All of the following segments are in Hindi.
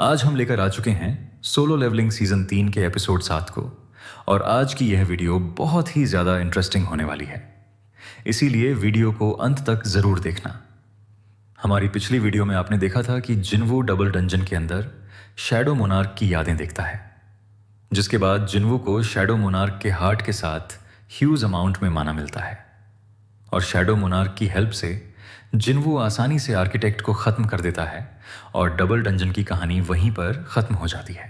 आज हम लेकर आ चुके हैं सोलो लेवलिंग सीजन 3 के एपिसोड 7 को। और आज की यह वीडियो बहुत ही ज़्यादा इंटरेस्टिंग होने वाली है, इसीलिए वीडियो को अंत तक ज़रूर देखना। हमारी पिछली वीडियो में आपने देखा था कि जिनवू डबल डंजन के अंदर शैडो मोनार्क की यादें देखता है, जिसके बाद जिनवू को शैडो मोनार्क के हार्ट के साथ ह्यूज अमाउंट में माना मिलता है। और शैडो मोनार्क की हेल्प से जिनवू आसानी से आर्किटेक्ट को ख़त्म कर देता है और डबल डंजन की कहानी वहीं पर ख़त्म हो जाती है।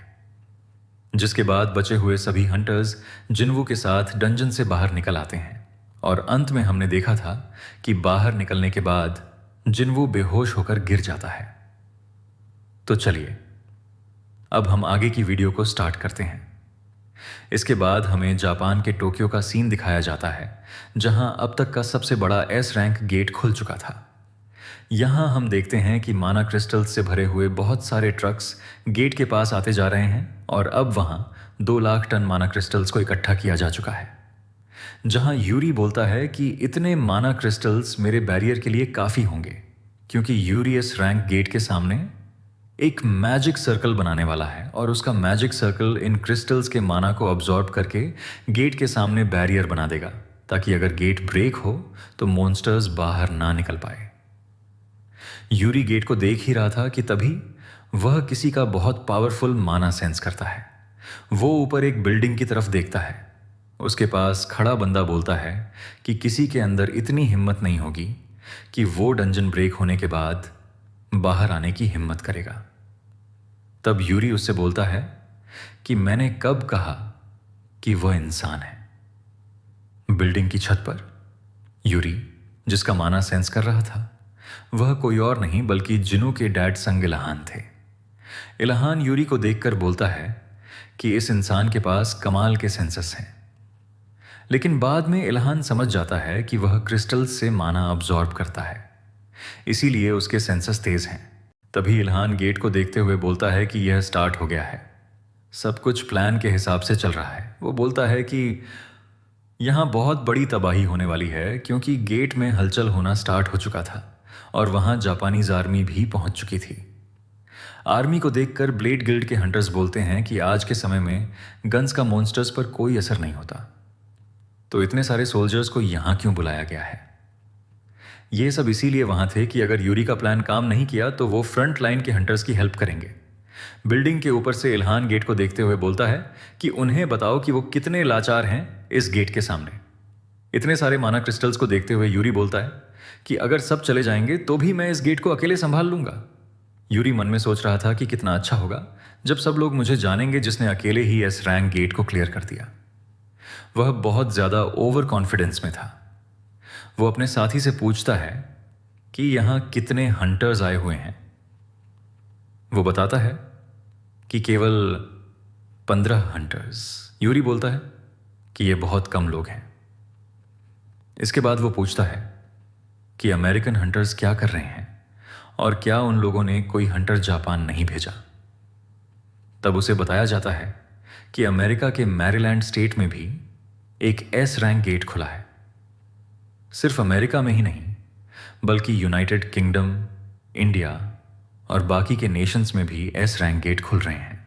जिसके बाद बचे हुए सभी हंटर्स जिनवू के साथ डंजन से बाहर निकल आते हैं और अंत में हमने देखा था कि बाहर निकलने के बाद जिनवू बेहोश होकर गिर जाता है। तो चलिए अब हम आगे की वीडियो को स्टार्ट करते हैं। इसके बाद हमें जापान के टोक्यो का सीन दिखाया जाता है, जहां अब तक का सबसे बड़ा एस रैंक गेट खुल चुका था। यहां हम देखते हैं कि माना क्रिस्टल्स से भरे हुए बहुत सारे ट्रक्स गेट के पास आते जा रहे हैं और अब वहां 2 लाख टन माना क्रिस्टल्स को इकट्ठा किया जा चुका है। जहां यूरी बोलता है कि इतने माना क्रिस्टल्स मेरे बैरियर के लिए काफ़ी होंगे, क्योंकि यूरी इस रैंक गेट के सामने एक मैजिक सर्कल बनाने वाला है और उसका मैजिक सर्कल इन क्रिस्टल्स के माना को अब्जॉर्ब करके गेट के सामने बैरियर बना देगा, ताकि अगर गेट ब्रेक हो तो मॉन्स्टर्स बाहर ना निकल पाए। यूरी गेट को देख ही रहा था कि तभी वह किसी का बहुत पावरफुल माना सेंस करता है। वो ऊपर एक बिल्डिंग की तरफ देखता है। उसके पास खड़ा बंदा बोलता है कि किसी के अंदर इतनी हिम्मत नहीं होगी कि वो डंजन ब्रेक होने के बाद बाहर आने की हिम्मत करेगा। तब यूरी उससे बोलता है कि मैंने कब कहा कि वह इंसान है। बिल्डिंग की छत पर यूरी, जिसका माना सेंस कर रहा था, वह कोई और नहीं बल्कि जिनू के डैड संग इल्हान थे। इल्हान यूरी को देखकर बोलता है कि इस इंसान के पास कमाल के सेंसस हैं। लेकिन बाद में इल्हान समझ जाता है कि वह क्रिस्टल्स से माना अब्जॉर्ब करता है, इसीलिए उसके सेंसस तेज हैं। तभी इल्हान गेट को देखते हुए बोलता है कि यह स्टार्ट हो गया है, सब कुछ प्लान के हिसाब से चल रहा है। वो बोलता है कि यहाँ बहुत बड़ी तबाही होने वाली है, क्योंकि गेट में हलचल होना स्टार्ट हो चुका था और वहाँ जापानीज आर्मी भी पहुँच चुकी थी। आर्मी को देखकर ब्लेड गिल्ड के हंटर्स बोलते हैं कि आज के समय में गन्स का मॉन्स्टर्स पर कोई असर नहीं होता, तो इतने सारे सोल्जर्स को यहाँ क्यों बुलाया गया है। ये सब इसीलिए वहाँ थे कि अगर यूरी का प्लान काम नहीं किया तो वो फ्रंट लाइन के हंटर्स की हेल्प करेंगे। बिल्डिंग के ऊपर से इल्हान गेट को देखते हुए बोलता है कि उन्हें बताओ कि वो कितने लाचार हैं इस गेट के सामने। इतने सारे माना क्रिस्टल्स को देखते हुए यूरी बोलता है कि अगर सब चले जाएंगे तो भी मैं इस गेट को अकेले संभाल लूंगा। यूरी मन में सोच रहा था कि कितना अच्छा होगा जब सब लोग मुझे जानेंगे जिसने अकेले ही इस रैंक गेट को क्लियर कर दिया। वह बहुत ज़्यादा ओवर कॉन्फिडेंस में था। वो अपने साथी से पूछता है कि यहाँ कितने हंटर्स आए हुए हैं। वो बताता है कि केवल 15 हंटर्स। यूरी बोलता है कि ये बहुत कम लोग हैं। इसके बाद वो पूछता है कि अमेरिकन हंटर्स क्या कर रहे हैं और क्या उन लोगों ने कोई हंटर जापान नहीं भेजा। तब उसे बताया जाता है कि अमेरिका के मैरीलैंड स्टेट में भी एक एस रैंक गेट खुला है। सिर्फ अमेरिका में ही नहीं बल्कि यूनाइटेड किंगडम, इंडिया और बाकी के नेशंस में भी एस रैंक गेट खुल रहे हैं।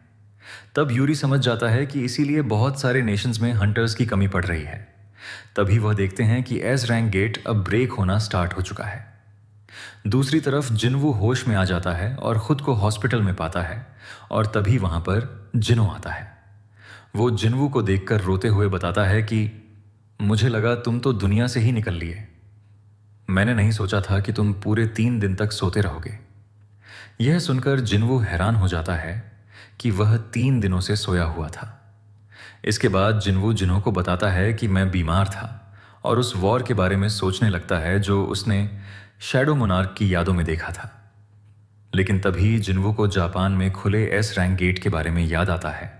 तब यूरी समझ जाता है कि इसीलिए बहुत सारे नेशंस में हंटर्स की कमी पड़ रही है। तभी वह देखते हैं कि एस रैंक गेट अब ब्रेक होना स्टार्ट हो चुका है। दूसरी तरफ जिनवू होश में आ जाता है और खुद को हॉस्पिटल में पाता है और तभी वहां पर जिनो आता है। वो जिनवू को देखकर रोते हुए बताता है कि मुझे लगा तुम तो दुनिया से ही निकल लिए। मैंने नहीं सोचा था कि तुम पूरे 3 दिन तक सोते रहोगे। यह सुनकर जिनवू हैरान हो जाता है कि वह 3 दिनों से सोया हुआ था। इसके बाद जिनवू जिन्हों को बताता है कि मैं बीमार था और उस वॉर के बारे में सोचने लगता है जो उसने शैडो मोनार्क की यादों में देखा था। लेकिन तभी जिनवू को जापान में खुले एस रैंक गेट के बारे में याद आता है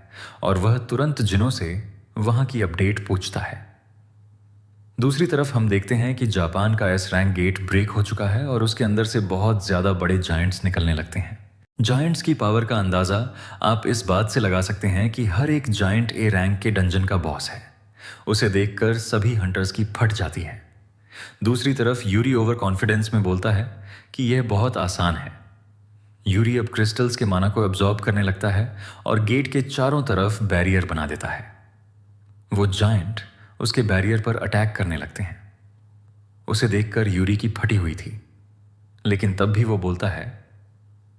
और वह तुरंत जिनों से वहां की अपडेट पूछता है। दूसरी तरफ हम देखते हैं कि जापान का एस रैंक गेट ब्रेक हो चुका है और उसके अंदर से बहुत ज़्यादा बड़े जायंट्स निकलने लगते हैं। जायंट्स की पावर का अंदाज़ा आप इस बात से लगा सकते हैं कि हर एक जायंट ए रैंक के डंजन का बॉस है। उसे देखकर सभी हंटर्स की फट जाती है। दूसरी तरफ यूरी ओवर कॉन्फिडेंस में बोलता है कि यह बहुत आसान है। यूरी अब क्रिस्टल्स के माना को एब्जॉर्ब करने लगता है और गेट के चारों तरफ बैरियर बना देता है। वो जायंट उसके बैरियर पर अटैक करने लगते हैं। उसे देखकर यूरी की फटी हुई थी, लेकिन तब भी वो बोलता है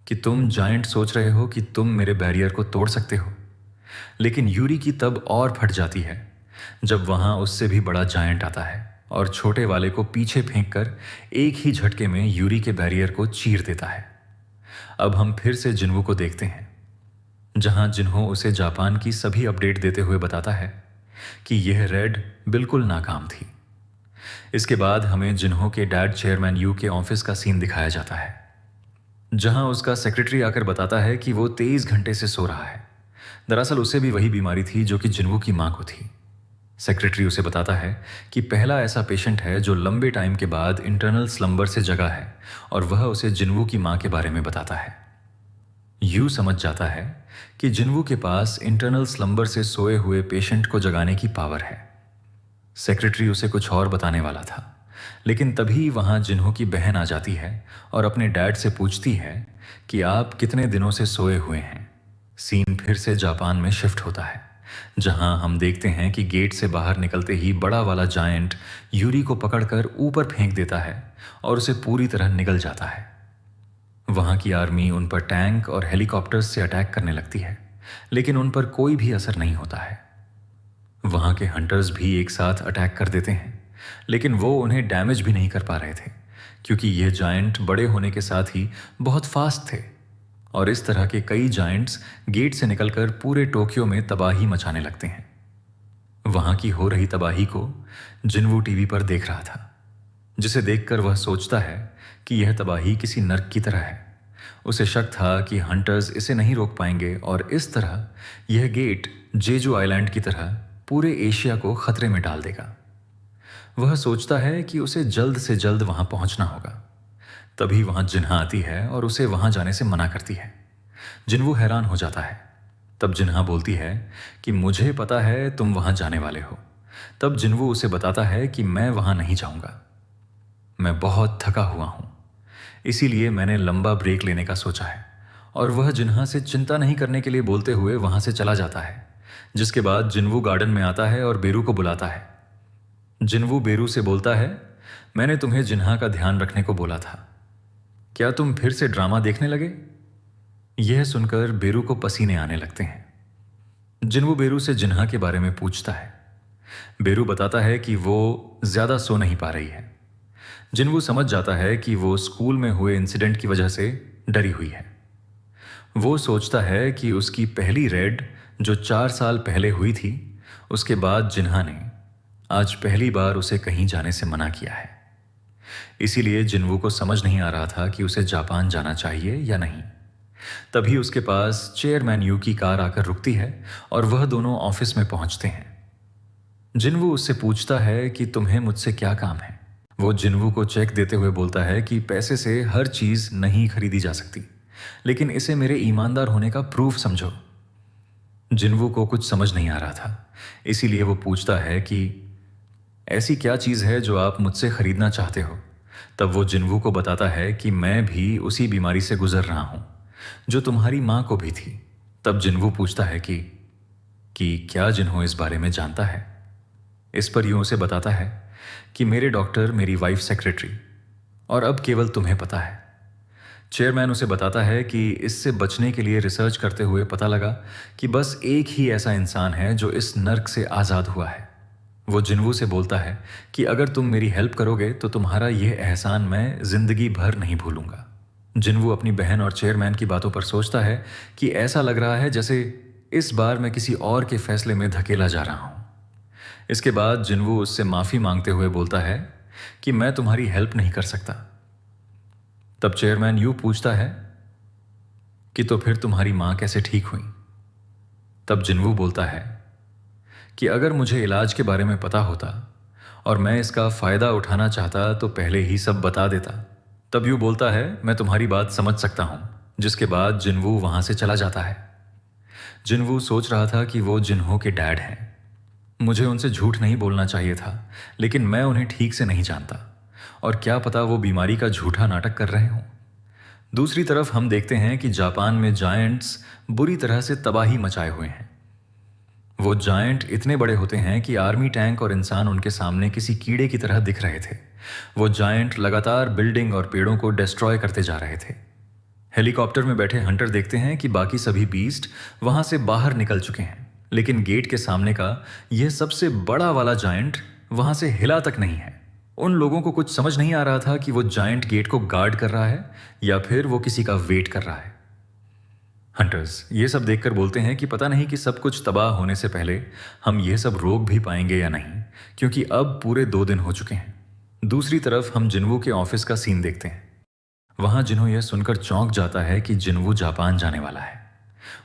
कि तुम जायंट सोच रहे हो कि तुम मेरे बैरियर को तोड़ सकते हो। लेकिन यूरी की तब और फट जाती है जब वहां उससे भी बड़ा जायंट आता है और छोटे वाले को पीछे फेंककर एक ही झटके में यूरी के बैरियर को चीर देता है। अब हम फिर से जिन्वू को देखते हैं, जहां जिन्हो उसे जापान की सभी अपडेट देते हुए बताता है कि यह रेड बिल्कुल नाकाम थी। इसके बाद हमें जिन्हो के डैड चेयरमैन यू के ऑफिस का सीन दिखाया जाता है, जहां उसका सेक्रेटरी आकर बताता है कि वो 23 घंटे से सो रहा है। दरअसल उसे भी वही बीमारी थी जो कि जिन्वू की मां को थी। सेक्रेटरी उसे बताता है कि पहला ऐसा पेशेंट है जो लंबे टाइम के बाद इंटरनल स्लंबर से जगा है, और वह उसे जिन्वू की मां के बारे में बताता है। यू समझ जाता है कि जिन्वू के पास इंटरनल स्लंबर से सोए हुए पेशेंट को जगाने की पावर है। सेक्रेटरी उसे कुछ और बताने वाला था, लेकिन तभी वहां जिन्हो की बहन आ जाती है और अपने डैड से पूछती है कि आप कितने दिनों से सोए हुए हैं। सीन फिर से जापान में शिफ्ट होता है, जहां हम देखते हैं कि गेट से बाहर निकलते ही बड़ा वाला जायंट यूरी को पकड़कर ऊपर फेंक देता है और उसे पूरी तरह निगल जाता है। वहां की आर्मी उन पर टैंक और हेलीकॉप्टर्स से अटैक करने लगती है, लेकिन उन पर कोई भी असर नहीं होता है। वहां के हंटर्स भी एक साथ अटैक कर देते हैं, लेकिन वो उन्हें डैमेज भी नहीं कर पा रहे थे, क्योंकि यह जायंट बड़े होने के साथ ही बहुत फास्ट थे। और इस तरह के कई जायंट्स गेट से निकलकर पूरे टोक्यो में तबाही मचाने लगते हैं। वहां की हो रही तबाही को जिन्वू टीवी पर देख रहा था, जिसे देखकर वह सोचता है कि यह तबाही किसी नर्क की तरह है। उसे शक था कि हंटर्स इसे नहीं रोक पाएंगे और इस तरह यह गेट जेजू आइलैंड की तरह पूरे एशिया को खतरे में डाल देगा। वह सोचता है कि उसे जल्द से जल्द वहां पहुंचना होगा। तभी वहां जिन्हा आती है और उसे वहां जाने से मना करती है। जिन्वू हैरान हो जाता है। तब जिन्हा बोलती है कि मुझे पता है तुम वहां जाने वाले हो। तब जिन्वू उसे बताता है कि मैं वहां नहीं जाऊंगा, मैं बहुत थका हुआ हूं, इसीलिए मैंने लंबा ब्रेक लेने का सोचा है। और वह जिन्हा से चिंता नहीं करने के लिए बोलते हुए वहां से चला जाता है। जिसके बाद जिन्वू गार्डन में आता है और बेरू को बुलाता है। जिन्वू बेरू से बोलता है, मैंने तुम्हें जिन्हा का ध्यान रखने को बोला था, क्या तुम फिर से ड्रामा देखने लगे? यह सुनकर बेरू को पसीने आने लगते हैं। जिन्वू बेरू से जिन्हा के बारे में पूछता है। बेरू बताता है कि वो ज्यादा सो नहीं पा रही है। जिन्वू समझ जाता है कि वो स्कूल में हुए इंसिडेंट की वजह से डरी हुई है। वो सोचता है कि उसकी पहली रेड जो 4 साल पहले हुई थी, उसके बाद जिन्हा ने आज पहली बार उसे कहीं जाने से मना किया है। इसीलिए जिन्वू को समझ नहीं आ रहा था कि उसे जापान जाना चाहिए या नहीं। तभी उसके पास चेयरमैन यू की कार आकर रुकती है और वह दोनों ऑफिस में पहुंचते हैं। जिन्वू उससे पूछता है कि तुम्हें मुझसे क्या काम है। वो जिन्वू को चेक देते हुए बोलता है कि पैसे से हर चीज नहीं खरीदी जा सकती, लेकिन इसे मेरे ईमानदार होने का प्रूफ समझो। जिन्वू को कुछ समझ नहीं आ रहा था, इसीलिए वो पूछता है कि ऐसी क्या चीज है जो आप मुझसे खरीदना चाहते हो। तब वो जिन्वू को बताता है कि मैं भी उसी बीमारी से गुजर रहा हूं जो तुम्हारी मां को भी थी। तब जिन्वू पूछता है कि क्या जिन्हो इस बारे में जानता है। इस पर यूं उसे बताता है कि मेरे डॉक्टर, मेरी वाइफ सेक्रेटरी, और अब केवल तुम्हें पता है। चेयरमैन उसे बताता है कि इससे बचने के लिए रिसर्च करते हुए पता लगा कि बस एक ही ऐसा इंसान है जो इस नर्क से आज़ाद हुआ है। वो जिन्वू से बोलता है कि अगर तुम मेरी हेल्प करोगे तो तुम्हारा यह एहसान मैं जिंदगी भर नहीं भूलूंगा। जिन्वू अपनी बहन और चेयरमैन की बातों पर सोचता है कि ऐसा लग रहा है जैसे इस बार मैं किसी और के फैसले में धकेला जा रहा हूं। इसके बाद जिन्वू उससे माफी मांगते हुए बोलता है कि मैं तुम्हारी हेल्प नहीं कर सकता। तब चेयरमैन यू पूछता है कि तो फिर तुम्हारी मां कैसे ठीक हुई। तब जिन्वू बोलता है कि अगर मुझे इलाज के बारे में पता होता और मैं इसका फायदा उठाना चाहता तो पहले ही सब बता देता। तब यू बोलता है, मैं तुम्हारी बात समझ सकता हूं। जिसके बाद जिन्वू वहां से चला जाता है। जिन्वू सोच रहा था कि वो जिन्हो के डैड हैं। मुझे उनसे झूठ नहीं बोलना चाहिए था, लेकिन मैं उन्हें ठीक से नहीं जानता और क्या पता वो बीमारी का झूठा नाटक कर रहे हों। दूसरी तरफ हम देखते हैं कि जापान में जायंट्स बुरी तरह से तबाही मचाए हुए हैं। वो जायंट इतने बड़े होते हैं कि आर्मी टैंक और इंसान उनके सामने किसी कीड़े की तरह दिख रहे थे। वो जायंट लगातार बिल्डिंग और पेड़ों को डिस्ट्रॉय करते जा रहे थे। हेलीकॉप्टर में बैठे हंटर देखते हैं कि बाकी सभी बीस्ट वहां से बाहर निकल चुके हैं, लेकिन गेट के सामने का यह सबसे बड़ा वाला जायंट वहां से हिला तक नहीं है। उन लोगों को कुछ समझ नहीं आ रहा था कि वो जायंट गेट को गार्ड कर रहा है या फिर वो किसी का वेट कर रहा है। हंटर्स ये सब देखकर बोलते हैं कि पता नहीं कि सब कुछ तबाह होने से पहले हम ये सब रोक भी पाएंगे या नहीं, क्योंकि अब पूरे 2 दिन हो चुके हैं। दूसरी तरफ हम जिन्वू के ऑफिस का सीन देखते हैं। वहां जिन्हो यह सुनकर चौंक जाता है कि जिन्वू जापान जाने वाला है।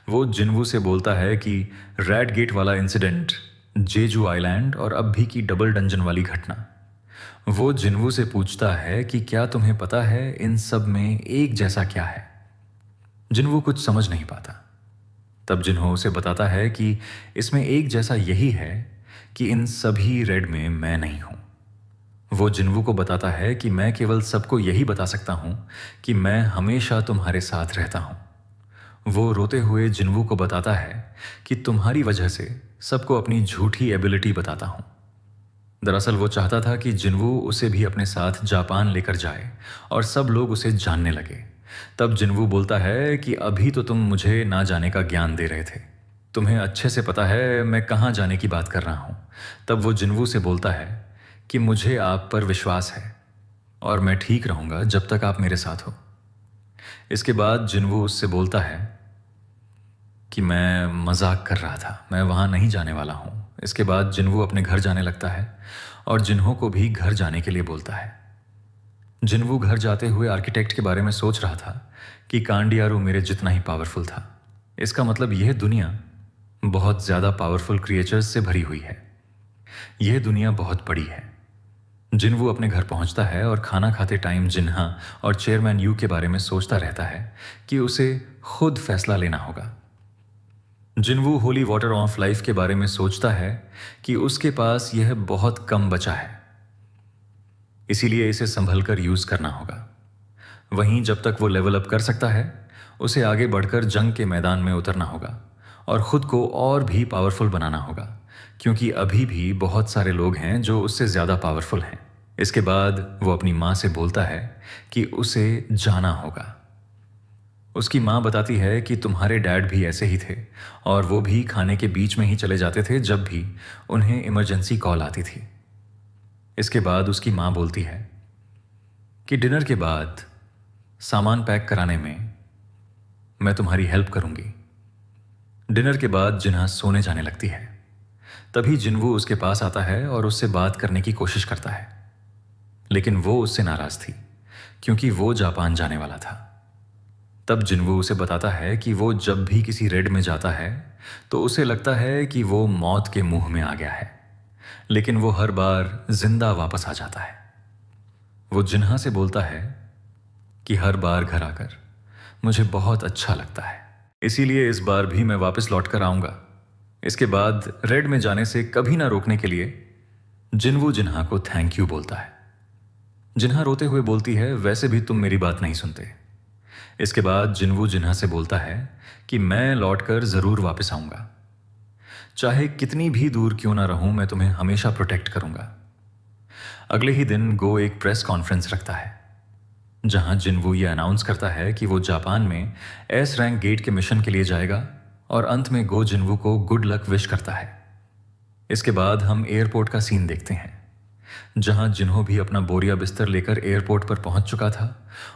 वो जिन्वू से बोलता है कि रेड गेट वाला इंसिडेंट, जेजू आइलैंड और अब भी की डबल डंजन वाली घटना। वो जिन्वू से पूछता है कि क्या तुम्हें पता है इन सब में एक जैसा क्या है। जिन्वू कुछ समझ नहीं पाता। तब जिन्हो उसे बताता है कि इसमें एक जैसा यही है कि इन सभी रेड में मैं नहीं हूं। वो जिन्वू को बताता है कि मैं केवल सबको यही बता सकता हूं कि मैं हमेशा तुम्हारे साथ रहता हूं। वो रोते हुए जिन्वू को बताता है कि तुम्हारी वजह से सबको अपनी झूठी एबिलिटी बताता हूं। दरअसल वो चाहता था कि जिन्वू उसे भी अपने साथ जापान लेकर जाए और सब लोग उसे जानने लगे। तब जिन्वू बोलता है कि अभी तो तुम मुझे ना जाने का ज्ञान दे रहे थे, तुम्हें अच्छे से पता है मैं कहाँ जाने की बात कर रहा हूँ। तब वो जिन्वू से बोलता है कि मुझे आप पर विश्वास है और मैं ठीक रहूँगा जब तक आप मेरे साथ हो। इसके बाद जिन्वू उससे बोलता है कि मैं मजाक कर रहा था, मैं वहाँ नहीं जाने वाला हूँ। इसके बाद जिन्वू अपने घर जाने लगता है और जिन्हो को भी घर जाने के लिए बोलता है। जिन्वू घर जाते हुए आर्किटेक्ट के बारे में सोच रहा था कि कांडियारू मेरे जितना ही पावरफुल था। इसका मतलब यह दुनिया बहुत ज़्यादा पावरफुल क्रिएचर्स से भरी हुई है। यह दुनिया बहुत बड़ी है। जिन्वू अपने घर पहुंचता है और खाना खाते टाइम जिन्हा और चेयरमैन यू के बारे में सोचता रहता है कि उसे खुद फैसला लेना होगा। जिन्वू होली वाटर ऑफ लाइफ के बारे में सोचता है कि उसके पास यह बहुत कम बचा है, इसीलिए इसे संभल कर यूज करना होगा। वहीं जब तक वो लेवल अप कर सकता है, उसे आगे बढ़कर जंग के मैदान में उतरना होगा और खुद को और भी पावरफुल बनाना होगा, क्योंकि अभी भी बहुत सारे लोग हैं जो उससे ज्यादा पावरफुल हैं। इसके बाद वो अपनी माँ से बोलता है कि उसे जाना होगा। उसकी माँ बताती है कि तुम्हारे डैड भी ऐसे ही थे और वो भी खाने के बीच में ही चले जाते थे जब भी उन्हें इमरजेंसी कॉल आती थी। इसके बाद उसकी माँ बोलती है कि डिनर के बाद सामान पैक कराने में मैं तुम्हारी हेल्प करूंगी। डिनर के बाद जिन्हा सोने जाने लगती है। तभी जिन्वू उसके पास आता है और उससे बात करने की कोशिश करता है, लेकिन वो उससे नाराज थी क्योंकि वो जापान जाने वाला था। तब जिन्वू उसे बताता है कि वो जब भी किसी रेड में जाता है तो उसे लगता है कि वो मौत के मुंह में आ गया है, लेकिन वो हर बार जिंदा वापस आ जाता है। वो जिन्हा से बोलता है कि हर बार घर आकर मुझे बहुत अच्छा लगता है, इसीलिए इस बार भी मैं वापस लौट कर आऊंगा। इसके बाद रेड में जाने से कभी ना रोकने के लिए जिन्वू जिन्हा को थैंक यू बोलता है। जिन्हा रोते हुए बोलती है, वैसे भी तुम मेरी बात नहीं सुनते। इसके बाद जिन्वू जिन्हा से बोलता है कि मैं लौटकर जरूर वापस आऊंगा, चाहे कितनी भी दूर क्यों ना रहूं, मैं तुम्हें हमेशा प्रोटेक्ट करूंगा। अगले ही दिन गो एक प्रेस कॉन्फ्रेंस रखता है जहां जिन्वू ये अनाउंस करता है कि वो जापान में एस रैंक गेट के मिशन के लिए जाएगा और अंत में गो जिन्वू को गुड लक विश करता है। इसके बाद हम एयरपोर्ट का सीन देखते हैं जहां जिन्हो भी अपना बोरिया बिस्तर लेकर एयरपोर्ट पर पहुंच चुका था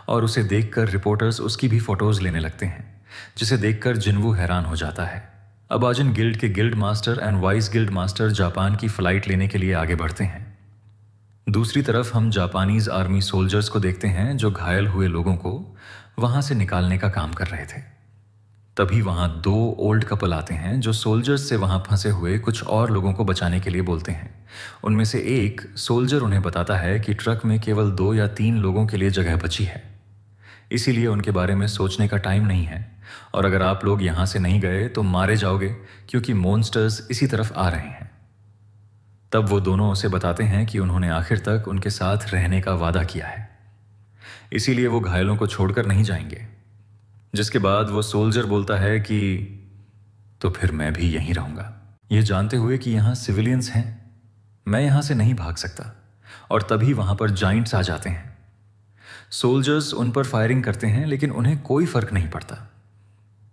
और उसे देखकर रिपोर्टर्स उसकी भी फोटोज लेने लगते हैं, जिसे देखकर जिन्वू हैरान हो जाता है। अबाजिन गिल्ड के guild master and vice guild master Japan की फ्लाइट लेने के लिए आगे बढ़ते हैं। दूसरी तरफ हम जापानीज आर्मी सोल्जर्स को देखते हैं जो घायल हुए लोगों को वहां से निकालने का काम कर रहे थे। तभी वहां 2 ओल्ड कपल आते हैं जो सोल्जर्स से वहां फंसे हुए कुछ और लोगों को बचाने के लिए बोलते हैं। उनमें से एक सोल्जर उन्हें बताता है कि ट्रक में केवल 2 या 3 लोगों के लिए जगह बची है, इसीलिए उनके बारे में सोचने का टाइम नहीं है और अगर आप लोग यहां से नहीं गए तो मारे जाओगे क्योंकि मॉन्स्टर्स इसी तरफ आ रहे हैं। तब वो दोनों उसे बताते हैं कि उन्होंने आखिर तक उनके साथ रहने का वादा किया है, इसीलिए वो घायलों को छोड़कर नहीं जाएंगे। जिसके बाद वो सोल्जर बोलता है कि तो फिर मैं भी यहीं रहूंगा, ये जानते हुए कि यहां सिविलियंस हैं, मैं यहां से नहीं भाग सकता। और तभी वहां पर जाइंट्स आ जाते हैं। सोल्जर्स उन पर फायरिंग करते हैं, लेकिन उन्हें कोई फर्क नहीं पड़ता।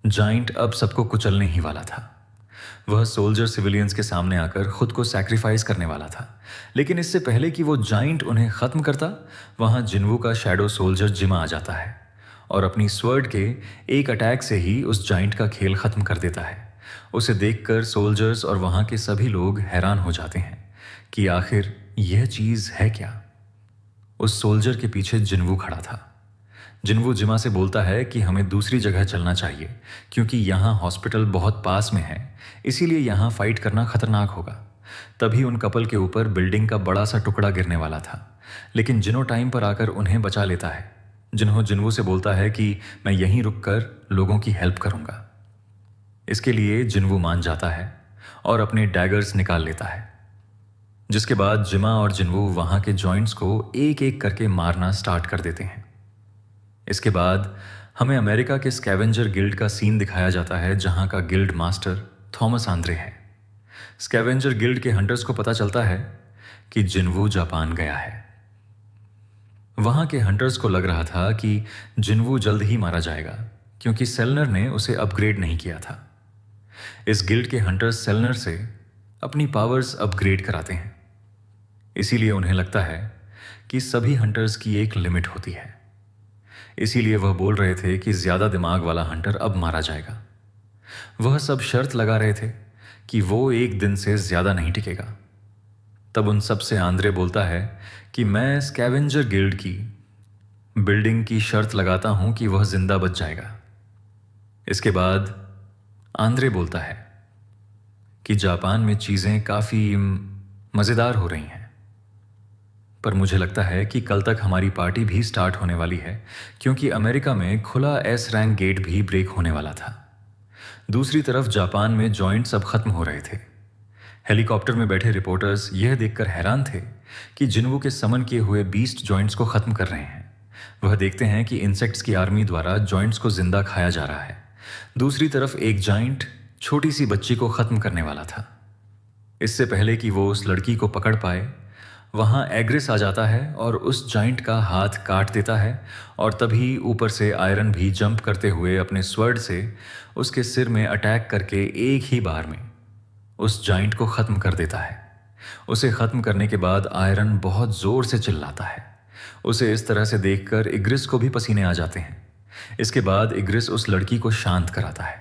जाइंट अब सबको कुचलने ही वाला था। वह सोल्जर सिविलियंस के सामने आकर खुद को सैक्रिफाइस करने वाला था, लेकिन इससे पहले कि वो जाइंट उन्हें खत्म करता, वहां जिन्वू का शैडो सोल्जर जिमा आ जाता है और अपनी स्वर्ड के एक अटैक से ही उस जाइंट का खेल खत्म कर देता है। उसे देखकर सोल्जर्स और वहां के सभी लोग हैरान हो जाते हैं कि आखिर यह चीज है क्या। उस सोल्जर के पीछे जिन्वू खड़ा था। जिन्वू जिमा से बोलता है कि हमें दूसरी जगह चलना चाहिए, क्योंकि यहाँ हॉस्पिटल बहुत पास में है, इसीलिए यहाँ फाइट करना खतरनाक होगा। तभी उन कपल के ऊपर बिल्डिंग का बड़ा सा टुकड़ा गिरने वाला था, लेकिन जिन्हो टाइम पर आकर उन्हें बचा लेता है। जिन्हो जिन्वू से बोलता है कि मैं यहीं रुककर लोगों की हेल्प करूंगा। इसके लिए जिन्वू मान जाता है और अपने डैगर्स निकाल लेता है। जिसके बाद जिमा और जिन्वू वहां के जॉइंट्स को एक एक करके मारना स्टार्ट कर देते हैं। इसके बाद हमें अमेरिका के स्कैवेंजर गिल्ड का सीन दिखाया जाता है, जहां का गिल्ड मास्टर थॉमस आंद्रे है। स्कैवेंजर गिल्ड के हंटर्स को पता चलता है कि जिन्वू जापान गया है। वहां के हंटर्स को लग रहा था कि जिन्वू जल्द ही मारा जाएगा, क्योंकि सेलनर ने उसे अपग्रेड नहीं किया था। इस गिल्ड के हंटर्स सेलनर से अपनी पावर्स अपग्रेड कराते हैं, इसीलिए उन्हें लगता है कि सभी हंटर्स की एक लिमिट होती है। इसीलिए वह बोल रहे थे कि ज्यादा दिमाग वाला हंटर अब मारा जाएगा। वह सब शर्त लगा रहे थे कि वो एक दिन से ज्यादा नहीं टिकेगा। तब उन सब से आंद्रे बोलता है कि मैं स्कैवेंजर गिल्ड की बिल्डिंग की शर्त लगाता हूं कि वह जिंदा बच जाएगा। इसके बाद आंद्रे बोलता है कि जापान में चीजें काफी मजेदार हो रही हैं, पर मुझे लगता है कि कल तक हमारी पार्टी भी स्टार्ट होने वाली है, क्योंकि अमेरिका में खुला एस रैंक गेट भी ब्रेक होने वाला था। दूसरी तरफ जापान में जॉइंट्स अब खत्म हो रहे थे। हेलीकॉप्टर में बैठे रिपोर्टर्स यह देखकर हैरान थे कि जिन्वू के समन किए हुए बीस्ट जॉइंट्स को खत्म कर रहे हैं। वह देखते हैं कि इंसेक्ट्स की आर्मी द्वारा जॉइंट्स को जिंदा खाया जा रहा है। दूसरी तरफ एक जाइंट छोटी सी बच्ची को खत्म करने वाला था। इससे पहले कि वो उस लड़की को पकड़ पाए, वहां एग्रिस आ जाता है और उस जाइंट का हाथ काट देता है, और तभी ऊपर से आयरन भी जंप करते हुए अपने स्वर्ड से उसके सिर में अटैक करके एक ही बार में उस जाइंट को खत्म कर देता है। उसे खत्म करने के बाद आयरन बहुत जोर से चिल्लाता है। उसे इस तरह से देखकर इग्रिस को भी पसीने आ जाते हैं। इसके बाद इग्रिस उस लड़की को शांत कराता है।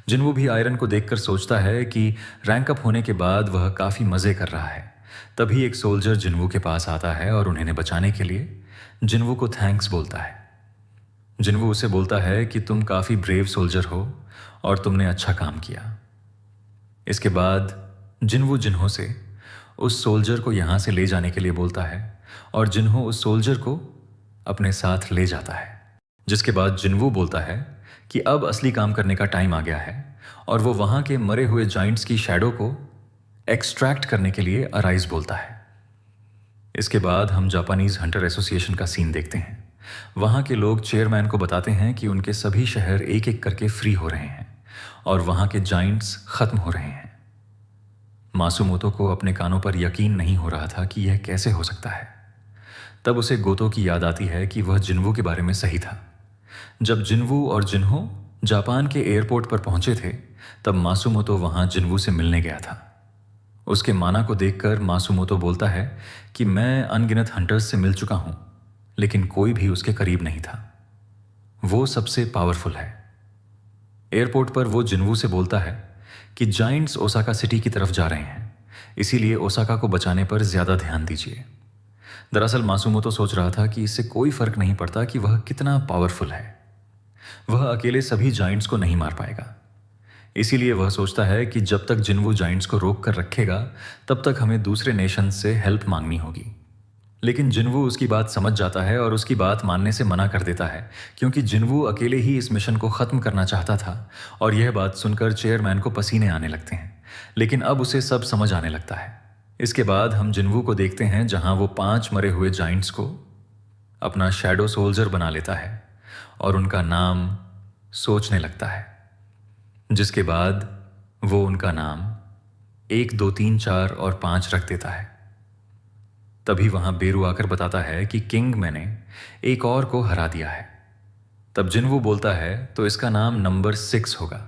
जिन्वू भी आयरन को देखकर सोचता है कि रैंकअप होने के बाद वह काफी मजे कर रहा है। तभी एक सोल्जर जिन्वू के पास आता है और उन्हें बचाने के लिए जिन्वू को थैंक्स बोलता है। जिन्वू उसे बोलता है कि तुम काफी ब्रेव सोल्जर हो और तुमने अच्छा काम किया। इसके बाद जिन्वू जिन्हो से उस सोल्जर को यहां से ले जाने के लिए बोलता है और जिन्हो उस सोल्जर को अपने साथ ले जाता है। जिसके बाद जिन्वू बोलता है कि अब असली काम करने का टाइम आ गया है और वो वहां के मरे हुए जाइंट्स की शैडो को एक्सट्रैक्ट करने के लिए अराइज बोलता है। इसके बाद हम जापानीज हंटर एसोसिएशन का सीन देखते हैं। वहां के लोग चेयरमैन को बताते हैं कि उनके सभी शहर एक एक करके फ्री हो रहे हैं और वहां के जाइंट्स खत्म हो रहे हैं। मासुमोतो को अपने कानों पर यकीन नहीं हो रहा था कि यह कैसे हो सकता है। तब उसे गोतो की याद आती है कि वह जिन्वू के बारे में सही था। जब जिन्वू और जिन्हो जापान के एयरपोर्ट पर पहुंचे थे, तब मासुमोतो वहां जिन्वू से मिलने गया था। उसके माना को देखकर मासुमोतो बोलता है कि मैं अनगिनत हंटर्स से मिल चुका हूं, लेकिन कोई भी उसके करीब नहीं था। वो सबसे पावरफुल है। एयरपोर्ट पर वो जिन्वू से बोलता है कि जाइंट्स ओसाका सिटी की तरफ जा रहे हैं, इसीलिए ओसाका को बचाने पर ज्यादा ध्यान दीजिए। दरअसल मासुमोतो सोच रहा था कि इससे कोई फर्क नहीं पड़ता कि वह कितना पावरफुल है, वह अकेले सभी जाइंट्स को नहीं मार पाएगा। इसीलिए वह सोचता है कि जब तक जिन्वू जाइंट्स को रोक कर रखेगा, तब तक हमें दूसरे नेशन से हेल्प मांगनी होगी। लेकिन जिन्वू उसकी बात समझ जाता है और उसकी बात मानने से मना कर देता है, क्योंकि जिन्वू अकेले ही इस मिशन को खत्म करना चाहता था। और यह बात सुनकर चेयरमैन को पसीने आने लगते हैं, लेकिन अब उसे सब समझ आने लगता है। इसके बाद हम जिन्वू को देखते हैं जहां वो 5 मरे हुए जाइंट्स को अपना शैडो सोल्जर बना लेता है और उनका नाम सोचने लगता है, जिसके बाद वो उनका नाम 1 2 3 4 और 5 रख देता है। तभी वहां बेरू आकर बताता है कि किंग मैंने एक और को हरा दिया है। तब जिन्वू बोलता है तो इसका नाम नंबर 6 होगा।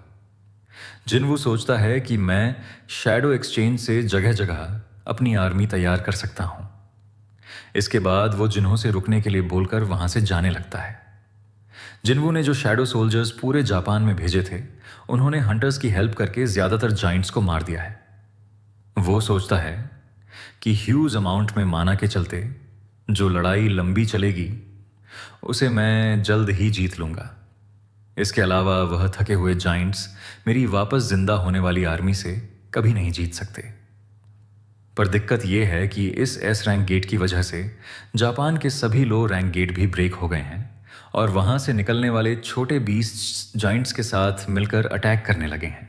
जिन्वू सोचता है कि मैं शैडो एक्सचेंज से जगह जगह अपनी आर्मी तैयार कर सकता हूं। इसके बाद वो जिन्हों से रुकने के लिए बोलकर वहां से जाने लगता है। जिन्वू ने जो शैडो सोल्जर्स पूरे जापान में भेजे थे, उन्होंने हंटर्स की हेल्प करके ज्यादातर जाइंट्स को मार दिया है। वो सोचता है कि ह्यूज अमाउंट में माना के चलते जो लड़ाई लंबी चलेगी उसे मैं जल्द ही जीत लूंगा। इसके अलावा वह थके हुए जाइंट्स मेरी वापस जिंदा होने वाली आर्मी से कभी नहीं जीत सकते। पर दिक्कत यह है कि इस एस रैंक गेट की वजह से जापान के सभी लो रैंक गेट भी ब्रेक हो गए हैं और वहां से निकलने वाले छोटे बीस्ट जाइंट्स के साथ मिलकर अटैक करने लगे हैं।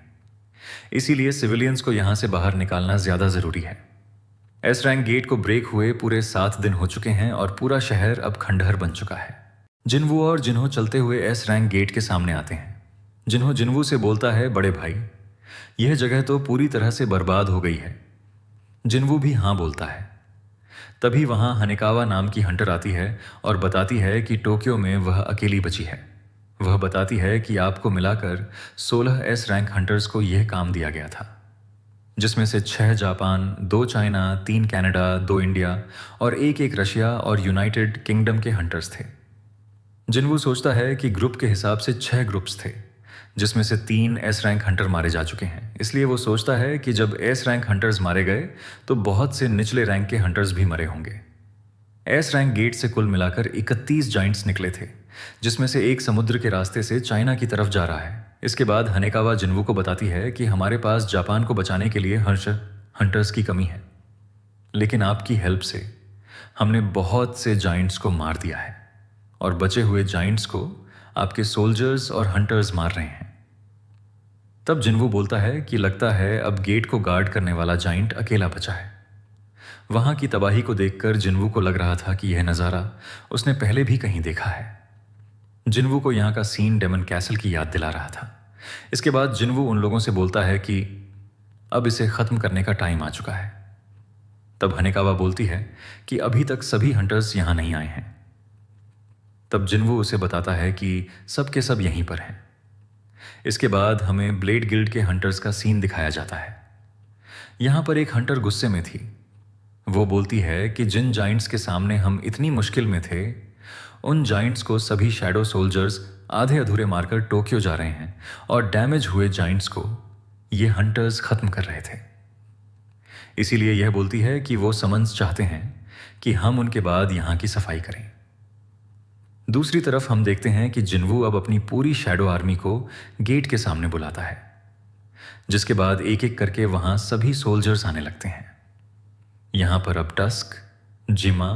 इसीलिए सिविलियंस को यहां से बाहर निकालना ज्यादा जरूरी है। एस रैंक गेट को ब्रेक हुए पूरे 7 दिन हो चुके हैं और पूरा शहर अब खंडहर बन चुका है। जिन्वू और जिन्हो चलते हुए एस रैंक गेट के सामने आते हैं। जिन्वू से बोलता है, बड़े भाई, यह जगह तो पूरी तरह से बर्बाद हो गई है। जिन्वू भी हाँ बोलता है। तभी वहां हनेकावा नाम की हंटर आती है और बताती है कि टोक्यो में वह अकेली बची है। वह बताती है कि आपको मिलाकर 16 एस रैंक हंटर्स को यह काम दिया गया था, जिसमें से 6 जापान, 2 चाइना, 3 कनाडा, 2 इंडिया और एक रशिया और यूनाइटेड किंगडम के हंटर्स थे। जिन्वू सोचता है कि ग्रुप के हिसाब से 6 ग्रुप्स थे, जिसमें से 3 एस रैंक हंटर मारे जा चुके हैं। इसलिए वो सोचता है कि जब एस रैंक हंटर्स मारे गए तो बहुत से निचले रैंक के हंटर्स भी मरे होंगे। एस रैंक गेट से कुल मिलाकर 31 जाइंट्स निकले थे, जिसमें से एक समुद्र के रास्ते से चाइना की तरफ जा रहा है। इसके बाद हनेकावा जिन्वू को बताती है कि हमारे पास जापान को बचाने के लिए हंटर्स की कमी है, लेकिन आपकी हेल्प से हमने बहुत से जाइंट्स को मार दिया है और बचे हुए जाइंट्स को आपके सोल्जर्स और हंटर्स मार रहे हैं। तब जिन्वू बोलता है कि लगता है अब गेट को गार्ड करने वाला जाइंट अकेला बचा है। वहां की तबाही को देखकर जिन्वू को लग रहा था कि यह नज़ारा उसने पहले भी कहीं देखा है। जिन्वू को यहाँ का सीन डेमन कैसल की याद दिला रहा था। इसके बाद जिन्वू उन लोगों से बोलता है कि अब इसे ख़त्म करने का टाइम आ चुका है। तब हनेकावा बोलती है कि अभी तक सभी हंटर्स यहाँ नहीं आए हैं। तब जिन्वू उसे बताता है कि सब के सब यहीं पर हैं। इसके बाद हमें ब्लेड गिल्ड के हंटर्स का सीन दिखाया जाता है। यहाँ पर एक हंटर गुस्से में थी। वो बोलती है कि जिन जाइंट्स के सामने हम इतनी मुश्किल में थे, उन जाइंट्स को सभी शैडो सोल्जर्स आधे अधूरे मारकर टोक्यो जा रहे हैं और डैमेज हुए जाइंट्स को ये हंटर्स खत्म कर रहे थे। इसीलिए यह बोलती है कि वो समन्स चाहते हैं कि हम उनके बाद यहाँ की सफाई करें। दूसरी तरफ हम देखते हैं कि जिन्वू अब अपनी पूरी शैडो आर्मी को गेट के सामने बुलाता है, जिसके बाद एक एक करके वहां सभी सोल्जर्स आने लगते हैं। यहां पर अब टस्क, जिमा,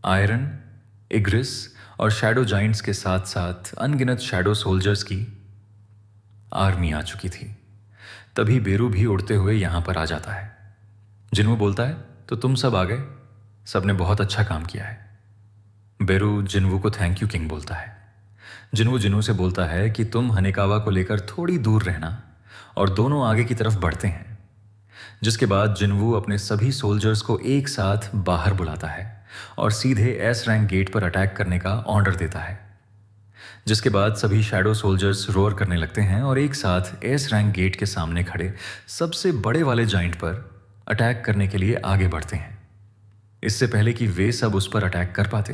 आयरन, इग्रिस और शैडो जाइंट्स के साथ साथ अनगिनत शैडो सोल्जर्स की आर्मी आ चुकी थी। तभी बेरू भी उड़ते हुए यहां पर आ जाता है। जिन्वू बोलता है, तो तुम सब आ गए, सबने बहुत अच्छा काम किया है। बेरू जिन्वू को थैंक यू किंग बोलता है। जिन्वू से बोलता है कि तुम हनेकावा को लेकर थोड़ी दूर रहना और दोनों आगे की तरफ बढ़ते हैं। जिसके बाद जिन्वू अपने सभी सोल्जर्स को एक साथ बाहर बुलाता है और सीधे एस रैंक गेट पर अटैक करने का ऑर्डर देता है। जिसके बाद सभी शैडो सोल्जर्स रोर करने लगते हैं और एक साथ एस रैंक गेट के सामने खड़े सबसे बड़े वाले जाइंट पर अटैक करने के लिए आगे बढ़ते हैं। इससे पहले कि वे सब उस पर अटैक कर पाते,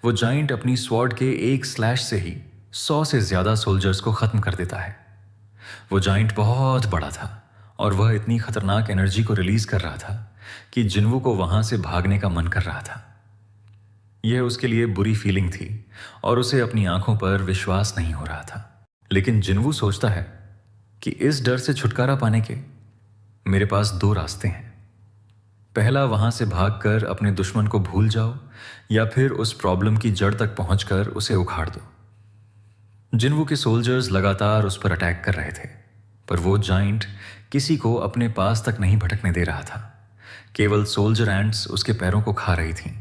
वो जाइंट अपनी स्वॉर्ड के एक स्लैश से ही 100 से ज्यादा सोल्जर्स को खत्म कर देता है। वो जाइंट बहुत बड़ा था और वह इतनी खतरनाक एनर्जी को रिलीज कर रहा था कि जिन्वू को वहां से भागने का मन कर रहा था। यह उसके लिए बुरी फीलिंग थी और उसे अपनी आंखों पर विश्वास नहीं हो रहा था। लेकिन जिन्वू सोचता है कि इस डर से छुटकारा पाने के मेरे पास 2 रास्ते हैं। पहला, वहां से भागकर अपने दुश्मन को भूल जाओ या फिर उस प्रॉब्लम की जड़ तक पहुंचकर उसे उखाड़ दो। जिन्वू के सोल्जर्स लगातार उस पर अटैक कर रहे थे, पर वो जाइंट किसी को अपने पास तक नहीं भटकने दे रहा था। केवल सोल्जर एंट्स उसके पैरों को खा रही थीं।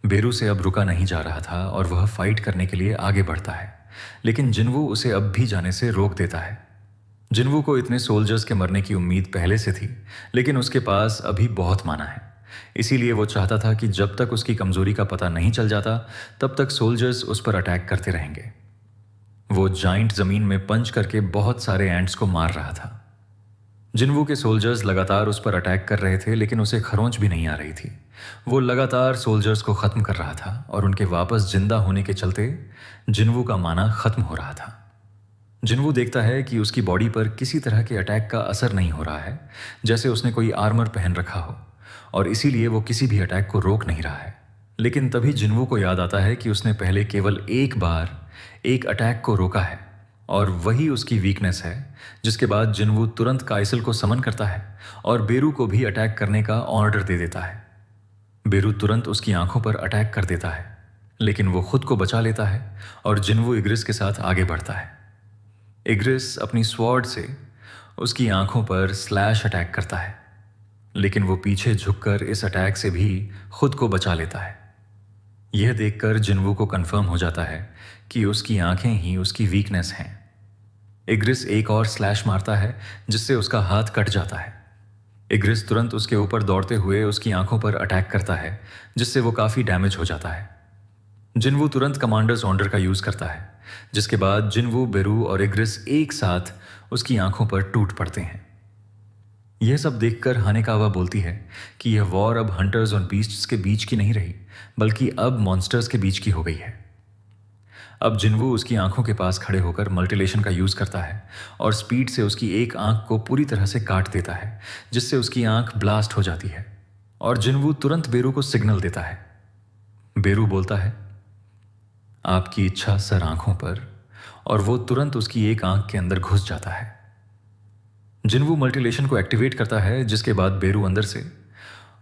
बेरू से अब रुका नहीं जा रहा था और वह फाइट करने के लिए आगे बढ़ता है, लेकिन जिन्वू उसे अब भी जाने से रोक देता है। जिन्वू को इतने सोल्जर्स के मरने की उम्मीद पहले से थी, लेकिन उसके पास अभी बहुत माना है। इसीलिए वो चाहता था कि जब तक उसकी कमजोरी का पता नहीं चल जाता, तब तक सोल्जर्स उस पर अटैक करते रहेंगे। वो जाइंट जमीन में पंच करके बहुत सारे एंट्स को मार रहा था। जिन्वू के सोल्जर्स लगातार उस पर अटैक कर रहे थे, लेकिन उसे खरोंच भी नहीं आ रही थी। वो लगातार सोल्जर्स को खत्म कर रहा था और उनके वापस जिंदा होने के चलते जिन्वू का माना खत्म हो रहा था। जिन्वू देखता है कि उसकी बॉडी पर किसी तरह के अटैक का असर नहीं हो रहा है, जैसे उसने कोई आर्मर पहन रखा हो, और इसीलिए वो किसी भी अटैक को रोक नहीं रहा है। लेकिन तभी जिन्वू को याद आता है कि उसने पहले केवल एक बार एक अटैक को रोका है और वही उसकी वीकनेस है। जिसके बाद जिन्वू तुरंत काइसल को समन करता है और बेरू को भी अटैक करने का ऑर्डर दे देता है। बेरू तुरंत उसकी आंखों पर अटैक कर देता है, लेकिन वो खुद को बचा लेता है और जिन्वू इग्रिस के साथ आगे बढ़ता है। इग्रिस अपनी स्वॉर्ड से उसकी आंखों पर स्लैश अटैक करता है, लेकिन वो पीछे झुककर इस अटैक से भी खुद को बचा लेता है। यह देखकर जिन्वू को कंफर्म हो जाता है कि उसकी आंखें ही उसकी वीकनेस हैं। इग्रिस एक और स्लैश मारता है, जिससे उसका हाथ कट जाता है। इग्रिस तुरंत उसके ऊपर दौड़ते हुए उसकी आंखों पर अटैक करता है, जिससे वो काफी डैमेज हो जाता है। जिन्वू तुरंत कमांडर्स ऑर्डर का यूज करता है, जिसके बाद जिन्वू, बेरू और इग्रिस एक साथ उसकी आंखों पर टूट पड़ते हैं। यह सब देखकर हानेकावा बोलती है कि यह वॉर अब हंटर्स और बीस्ट्स के बीच की नहीं रही, बल्कि अब मॉन्स्टर्स के बीच की हो गई है। अब जिन्वू उसकी आंखों के पास खड़े होकर मल्टीलेशन का यूज करता है और स्पीड से उसकी एक आंख को पूरी तरह से काट देता है, जिससे उसकी आंख ब्लास्ट हो जाती है और जिन्वू तुरंत बेरू को सिग्नल देता है। बेरू बोलता है, आपकी इच्छा सर आंखों पर, और वो तुरंत उसकी एक आंख के अंदर घुस जाता है। जिन्वू मल्टीलेशन को एक्टिवेट करता है, जिसके बाद बेरू अंदर से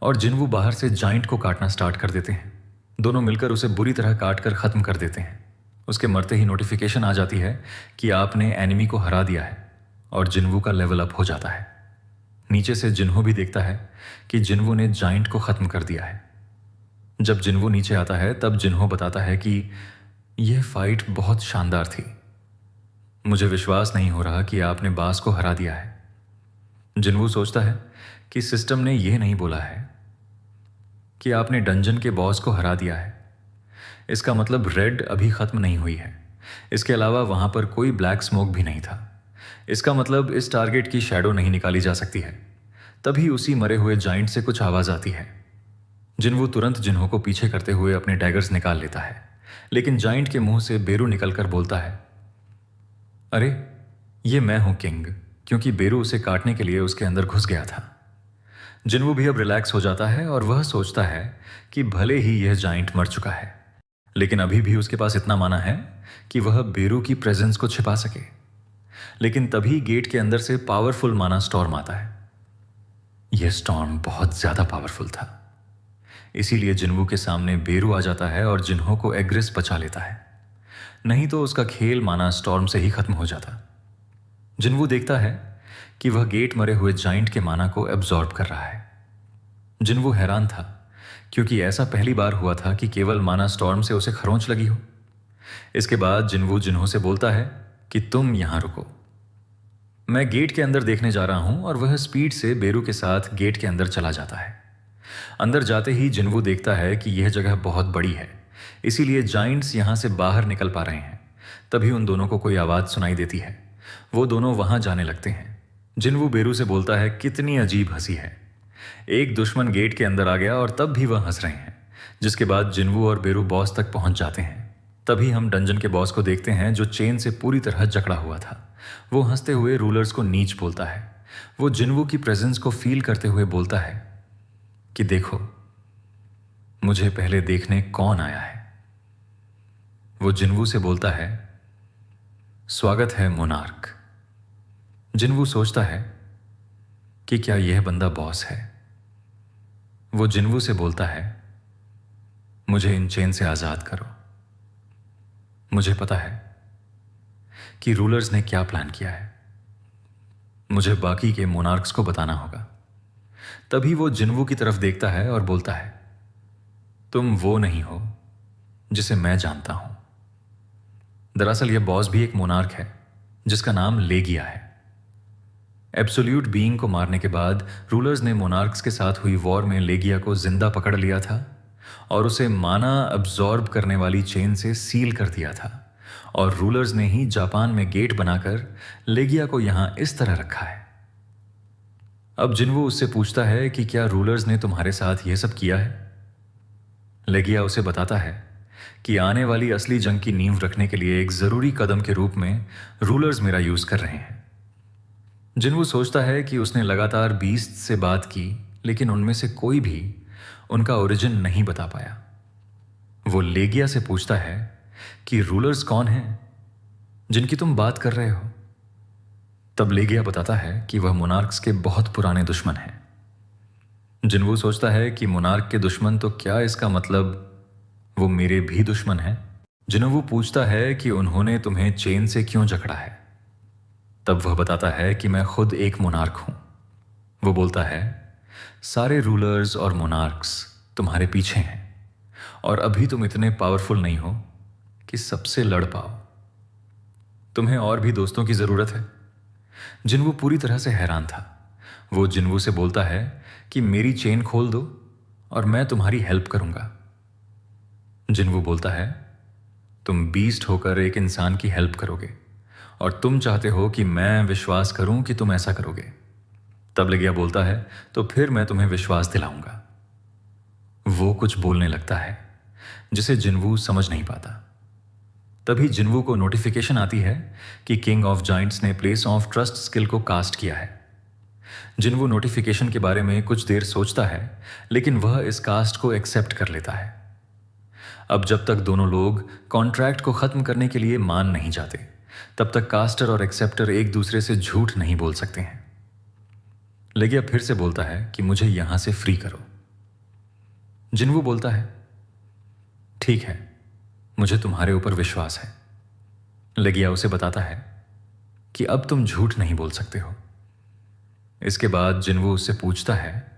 और जिन्वू बाहर से जाइंट को काटना स्टार्ट कर देते हैं। दोनों मिलकर उसे बुरी तरह काट कर खत्म कर देते हैं। उसके मरते ही नोटिफिकेशन आ जाती है कि आपने एनिमी को हरा दिया है, और जिन्वू का लेवल अप हो जाता है। नीचे से जिन्हो भी देखता है कि जिन्वू ने जाइंट को खत्म कर दिया है। जब जिन्वू नीचे आता है, तब जिन्हो बताता है कि यह फाइट बहुत शानदार थी। मुझे विश्वास नहीं हो रहा कि आपने बास को हरा दिया है। जिन्वू सोचता है कि सिस्टम ने यह नहीं बोला है कि आपने डंजन के बॉस को हरा दिया है। इसका मतलब रेड अभी खत्म नहीं हुई है। इसके अलावा वहां पर कोई ब्लैक स्मोक भी नहीं था। इसका मतलब इस टारगेट की शैडो नहीं निकाली जा सकती है। तभी उसी मरे हुए जाइंट से कुछ आवाज आती है। जिन्वू तुरंत जिन्हो को पीछे करते हुए अपने डैगर्स निकाल लेता है, लेकिन जाइंट के मुंह से बेरू निकलकर बोलता है, अरे ये मैं हूं किंग, क्योंकि बेरू उसे काटने के लिए उसके अंदर घुस गया था। जिन्वू भी अब रिलैक्स हो जाता है और वह सोचता है कि भले ही यह जाइंट मर चुका है, लेकिन अभी भी उसके पास इतना माना है कि वह बेरू की प्रेजेंस को छिपा सके। लेकिन तभी गेट के अंदर से पावरफुल माना स्टॉर्म आता है। यह स्टॉर्म बहुत ज्यादा पावरफुल था, इसीलिए जिन्वू के सामने बेरू आ जाता है और जिन्हो को एग्रिस बचा लेता है। नहीं तो उसका खेल माना स्टॉर्म से ही खत्म हो जाता। जिन्वू देखता है कि वह गेट मरे हुए जाइंट के माना को एब्जॉर्ब कर रहा है। जिन्वू हैरान था, क्योंकि ऐसा पहली बार हुआ था कि केवल माना स्टॉर्म से उसे खरोंच लगी हो। इसके बाद जिन्वू जिन्हो से बोलता है कि तुम यहां रुको, मैं गेट के अंदर देखने जा रहा हूं, और वह स्पीड से बेरू के साथ गेट के अंदर चला जाता है। अंदर जाते ही जिन्वू देखता है कि यह जगह बहुत बड़ी है, इसीलिए जाइंट्स यहां से बाहर निकल पा रहे हैं। तभी उन दोनों को कोई आवाज सुनाई देती है। वो दोनों वहां जाने लगते हैं। जिन्वू बेरू से बोलता है, कितनी अजीब हंसी है, एक दुश्मन गेट के अंदर आ गया और तब भी वह हंस रहे हैं। जिसके बाद जिन्वू और बेरू बॉस तक पहुंच जाते हैं। तभी हम डंजन के बॉस को देखते हैं, जो चेन से पूरी तरह जकड़ा हुआ था। वो हंसते हुए रूलर्स को नीच बोलता है। वो जिन्वू की प्रेजेंस को फील करते हुए बोलता है कि देखो, मुझे पहले देखने कौन आया है। वो जिन्वू से बोलता है, स्वागत है मोनार्क। जिन्वू सोचता है कि क्या यह बंदा बॉस है। वो जिन्वू से बोलता है, मुझे इन चेन से आजाद करो। मुझे पता है कि रूलर्स ने क्या प्लान किया है। मुझे बाकी के मोनार्क्स को बताना होगा। तभी वो जिन्वू की तरफ देखता है और बोलता है, तुम वो नहीं हो जिसे मैं जानता हूं। दरअसल यह बॉस भी एक मोनार्क है जिसका नाम लेगिया है। एब्सोल्यूट बीइंग को मारने के बाद रूलर्स ने मोनार्क्स के साथ हुई वॉर में लेगिया को जिंदा पकड़ लिया था और उसे माना अब्जॉर्ब करने वाली चेन से सील कर दिया था, और रूलर्स ने ही जापान में गेट बनाकर लेगिया को यहां इस तरह रखा है। अब जिन्वो उससे पूछता है कि क्या रूलर्स ने तुम्हारे साथ यह सब किया है। लेगिया उसे बताता है कि आने वाली असली जंग की नींव रखने के लिए एक जरूरी कदम के रूप में रूलर्स मेरा यूज कर रहे हैं। जिन्वो सोचता है कि उसने लगातार बीस्ट से बात की, लेकिन उनमें से कोई भी उनका ओरिजिन नहीं बता पाया। वो लेगिया से पूछता है कि रूलर्स कौन हैं जिनकी तुम बात कर रहे हो। तब लेगिया बताता है कि वह मोनार्क्स के बहुत पुराने दुश्मन हैं। जिन्वो सोचता है कि मोनार्क के दुश्मन, तो क्या इसका मतलब वो मेरे भी दुश्मन हैं। जिन्वो पूछता है कि उन्होंने तुम्हें चेन से क्यों जकड़ा है। तब वह बताता है कि मैं खुद एक मोनार्क हूं। वो बोलता है सारे रूलर्स और मोनार्क्स तुम्हारे पीछे हैं और अभी तुम इतने पावरफुल नहीं हो कि सबसे लड़ पाओ। तुम्हें और भी दोस्तों की जरूरत है। जिन्वो पूरी तरह से हैरान था। वो जिन्वो से बोलता है कि मेरी चेन खोल दो और मैं तुम्हारी हेल्प करूंगा। जिन्वो बोलता है तुम बीस्ट होकर एक इंसान की हेल्प करोगे और तुम चाहते हो कि मैं विश्वास करूं कि तुम ऐसा करोगे। तब लेगिया बोलता है तो फिर मैं तुम्हें विश्वास दिलाऊंगा। वो कुछ बोलने लगता है जिसे जिन्वो समझ नहीं पाता। तभी जिन्वो को नोटिफिकेशन आती है कि किंग ऑफ जाइंट्स ने प्लेस ऑफ ट्रस्ट स्किल को कास्ट किया है। जिन्वो नोटिफिकेशन के बारे में कुछ देर सोचता है, लेकिन वह इस कास्ट को एक्सेप्ट कर लेता है। अब जब तक दोनों लोग कॉन्ट्रैक्ट को खत्म करने के लिए मान नहीं जाते, तब तक कास्टर और एक्सेप्टर एक दूसरे से झूठ नहीं बोल सकते हैं। लेगिया फिर से बोलता है कि मुझे यहां से फ्री करो। जिन्वो बोलता है ठीक है, मुझे तुम्हारे ऊपर विश्वास है। लेगिया उसे बताता है कि अब तुम झूठ नहीं बोल सकते हो। इसके बाद जिन्वो उससे पूछता है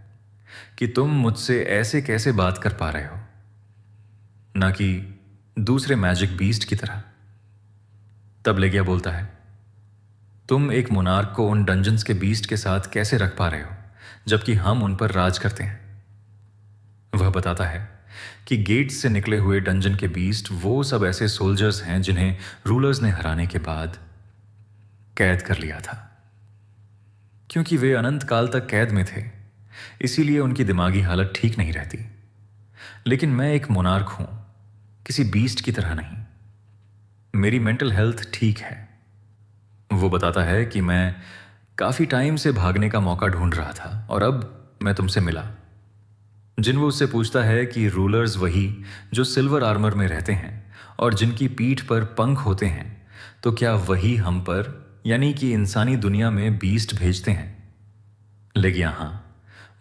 कि तुम मुझसे ऐसे कैसे बात कर पा रहे हो, ना कि दूसरे मैजिक बीस्ट की तरह। तब लेगिया बोलता है तुम एक मोनार्क को उन डंजन्स के बीस्ट के साथ कैसे रख पा रहे हो जबकि हम उन पर राज करते हैं। वह बताता है कि गेट्स से निकले हुए डंजन के बीस्ट वो सब ऐसे सोल्जर्स हैं जिन्हें रूलर्स ने हराने के बाद कैद कर लिया था। क्योंकि वे अनंत काल तक कैद में थे, इसीलिए उनकी दिमागी हालत ठीक नहीं रहती। लेकिन मैं एक मोनार्क हूं, किसी बीस्ट की तरह नहीं। मेरी मेंटल हेल्थ ठीक है। वो बताता है कि मैं काफी टाइम से भागने का मौका ढूंढ रहा था और अब मैं तुमसे मिला। जिन्वो उससे पूछता है कि रूलर्स वही जो सिल्वर आर्मर में रहते हैं और जिनकी पीठ पर पंख होते हैं, तो क्या वही हम पर यानी कि इंसानी दुनिया में बीस्ट भेजते हैं। लेगिया हां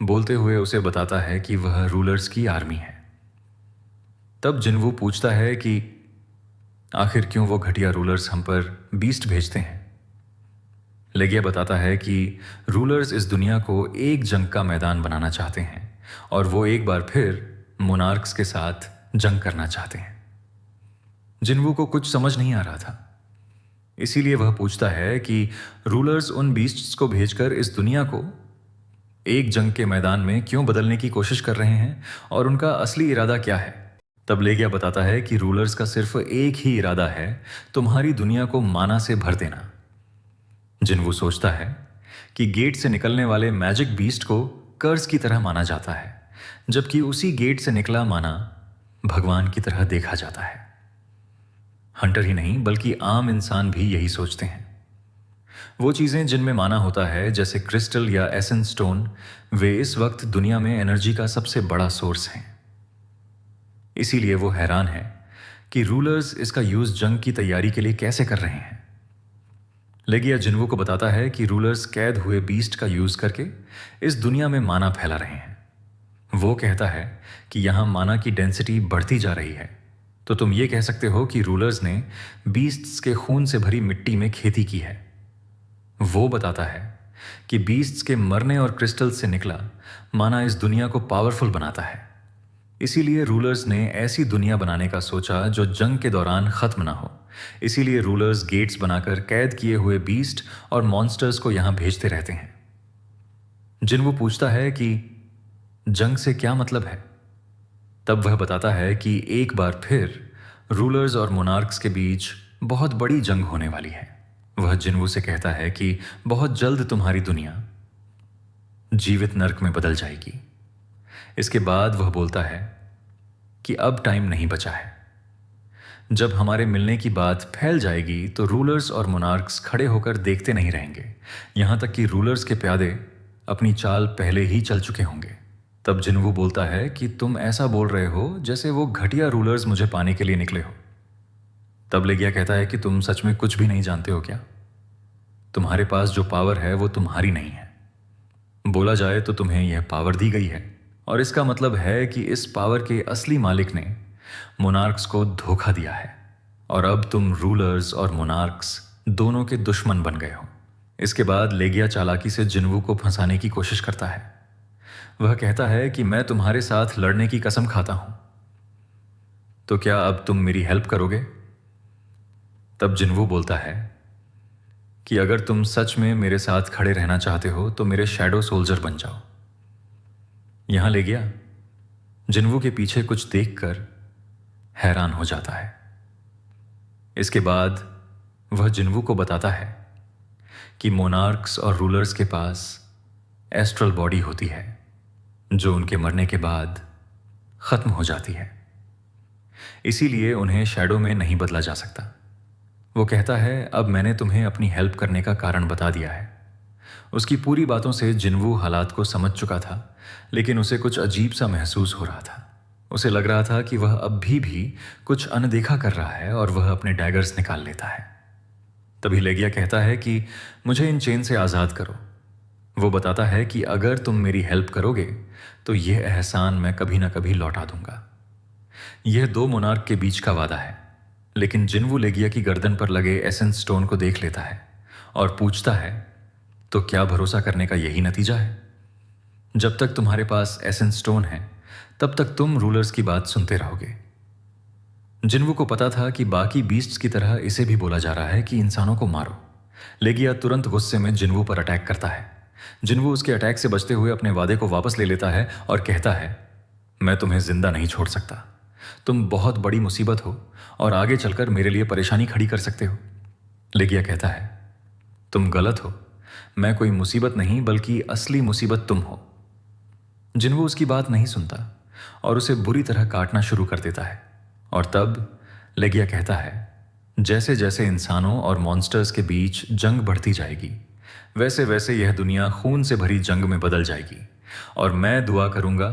बोलते हुए उसे बताता है कि वह रूलर्स की आर्मी है। तब जिन्वो पूछता है कि आखिर क्यों वो घटिया रूलर्स हम पर बीस्ट भेजते हैं। लेगिया बताता है कि रूलर्स इस दुनिया को एक जंग का मैदान बनाना चाहते हैं और वो एक बार फिर मोनार्क्स के साथ जंग करना चाहते हैं। जिन्वो को कुछ समझ नहीं आ रहा था, इसीलिए वह पूछता है कि रूलर्स उन बीस्ट्स को भेजकर इस दुनिया को एक जंग के मैदान में क्यों बदलने की कोशिश कर रहे हैं और उनका असली इरादा क्या है। तब लेगिया बताता है कि रूलर्स का सिर्फ एक ही इरादा है, तुम्हारी दुनिया को माना से भर देना। जिन्वो सोचता है कि गेट से निकलने वाले मैजिक बीस्ट को कर्स की तरह माना जाता है, जबकि उसी गेट से निकला माना भगवान की तरह देखा जाता है। हंटर ही नहीं बल्कि आम इंसान भी यही सोचते हैं। वो चीजें जिनमें माना होता है जैसे क्रिस्टल या एसेंस स्टोन, वे इस वक्त दुनिया में एनर्जी का सबसे बड़ा सोर्स हैं। इसीलिए वो हैरान है कि रूलर्स इसका यूज जंग की तैयारी के लिए कैसे कर रहे हैं। लेगिया जिन्वो को बताता है कि रूलर्स कैद हुए बीस्ट का यूज करके इस दुनिया में माना फैला रहे हैं। वो कहता है कि यहां माना की डेंसिटी बढ़ती जा रही है, तो तुम ये कह सकते हो कि रूलर्स ने बीस्ट्स के खून से भरी मिट्टी में खेती की है। वो बताता है कि बीस्ट्स के मरने और क्रिस्टल से निकला माना इस दुनिया को पावरफुल बनाता है। इसीलिए रूलर्स ने ऐसी दुनिया बनाने का सोचा जो जंग के दौरान खत्म ना हो। इसीलिए रूलर्स गेट्स बनाकर कैद किए हुए बीस्ट और मॉन्स्टर्स को यहां भेजते रहते हैं। जिन्वो पूछता है कि जंग से क्या मतलब है। तब वह बताता है कि एक बार फिर रूलर्स और मोनार्क्स के बीच बहुत बड़ी जंग होने वाली है। वह जिन्वो से कहता है कि बहुत जल्द तुम्हारी दुनिया जीवित नर्क में बदल जाएगी। इसके बाद वह बोलता है कि अब टाइम नहीं बचा है। जब हमारे मिलने की बात फैल जाएगी तो रूलर्स और मोनार्क्स खड़े होकर देखते नहीं रहेंगे, यहां तक कि रूलर्स के प्यादे अपनी चाल पहले ही चल चुके होंगे। तब जिन्वो बोलता है कि तुम ऐसा बोल रहे हो जैसे वो घटिया रूलर्स मुझे पाने के लिए निकले हो। तब लेगिया कहता है कि तुम सच में कुछ भी नहीं जानते हो क्या? तुम्हारे पास जो पावर है वो तुम्हारी नहीं है। बोला जाए तो तुम्हें यह पावर दी गई है और इसका मतलब है कि इस पावर के असली मालिक ने मोनार्क्स को धोखा दिया है और अब तुम रूलर्स और मोनार्क्स दोनों के दुश्मन बन गए हो। इसके बाद लेगिया चालाकी से जिन्वो को फंसाने की कोशिश करता है। वह कहता है कि मैं तुम्हारे साथ लड़ने की कसम खाता हूं, तो क्या अब तुम मेरी हेल्प करोगे? तब जिन्वो बोलता है कि अगर तुम सच में मेरे साथ खड़े रहना चाहते हो तो मेरे शैडो सोल्जर बन जाओ। यहां लेगिया जिन्वो के पीछे कुछ देखकर हैरान हो जाता है। इसके बाद वह जिन्वो को बताता है कि मोनार्क्स और रूलर्स के पास एस्ट्रल बॉडी होती है जो उनके मरने के बाद खत्म हो जाती है, इसीलिए उन्हें शैडो में नहीं बदला जा सकता। वो कहता है अब मैंने तुम्हें अपनी हेल्प करने का कारण बता दिया है। उसकी पूरी बातों से जिन्वो हालात को समझ चुका था, लेकिन उसे कुछ अजीब सा महसूस हो रहा था। उसे लग रहा था कि वह अब भी कुछ अनदेखा कर रहा है और वह अपने डैगर्स निकाल लेता है। तभी लेगिया कहता है कि मुझे इन चेन से आज़ाद करो। वो बताता है कि अगर तुम मेरी हेल्प करोगे तो यह एहसान मैं कभी ना कभी लौटा दूंगा। यह दो मोनार्क के बीच का वादा है, लेकिन जिन्वो लेगिया की गर्दन पर लगे एसेंस स्टोन को देख लेता है और पूछता है तो क्या भरोसा करने का यही नतीजा है? जब तक तुम्हारे पास एसेंस स्टोन है तब तक तुम रूलर्स की बात सुनते रहोगे। जिन्वो को पता था कि बाकी बीस्ट्स की तरह इसे भी बोला जा रहा है कि इंसानों को मारो। लेगिया तुरंत गुस्से में जिन्वो पर अटैक करता है। जिन्वो उसके अटैक से बचते हुए अपने वादे को वापस ले लेता है और कहता है मैं तुम्हें जिंदा नहीं छोड़ सकता। तुम बहुत बड़ी मुसीबत हो और आगे चलकर मेरे लिए परेशानी खड़ी कर सकते हो। लेगिया कहता है तुम गलत हो, मैं कोई मुसीबत नहीं बल्कि असली मुसीबत तुम हो। जिन्वो उसकी बात नहीं सुनता और उसे बुरी तरह काटना शुरू कर देता है। और तब लेगिया कहता है जैसे जैसे इंसानों और मॉन्स्टर्स के बीच जंग बढ़ती जाएगी वैसे वैसे यह दुनिया खून से भरी जंग में बदल जाएगी और मैं दुआ करूंगा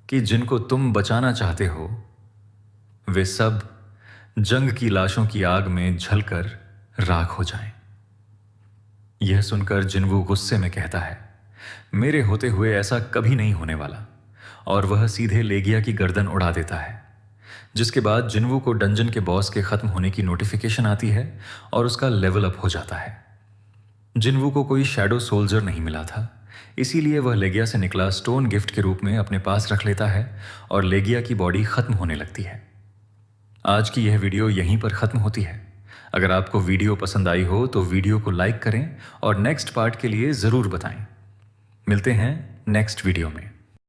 कि जिनको तुम बचाना चाहते हो वे सब जंग की लाशों की आग में झलकर राख हो जाएं। यह सुनकर जिन्वो गुस्से में कहता है मेरे होते हुए ऐसा कभी नहीं होने वाला और वह सीधे लेगिया की गर्दन उड़ा देता है। जिसके बाद जिन्वो को डंजन के बॉस के खत्म होने की नोटिफिकेशन आती है और उसका लेवल अप हो जाता है। जिन्वो को कोई शैडो सोल्जर नहीं मिला था, इसीलिए वह लेगिया से निकला स्टोन गिफ्ट के रूप में अपने पास रख लेता है और लेगिया की बॉडी खत्म होने लगती है। आज की यह वीडियो यहीं पर खत्म होती है। अगर आपको वीडियो पसंद आई हो तो वीडियो को लाइक करें और नेक्स्ट पार्ट के लिए ज़रूर बताएं। मिलते हैं नेक्स्ट वीडियो में।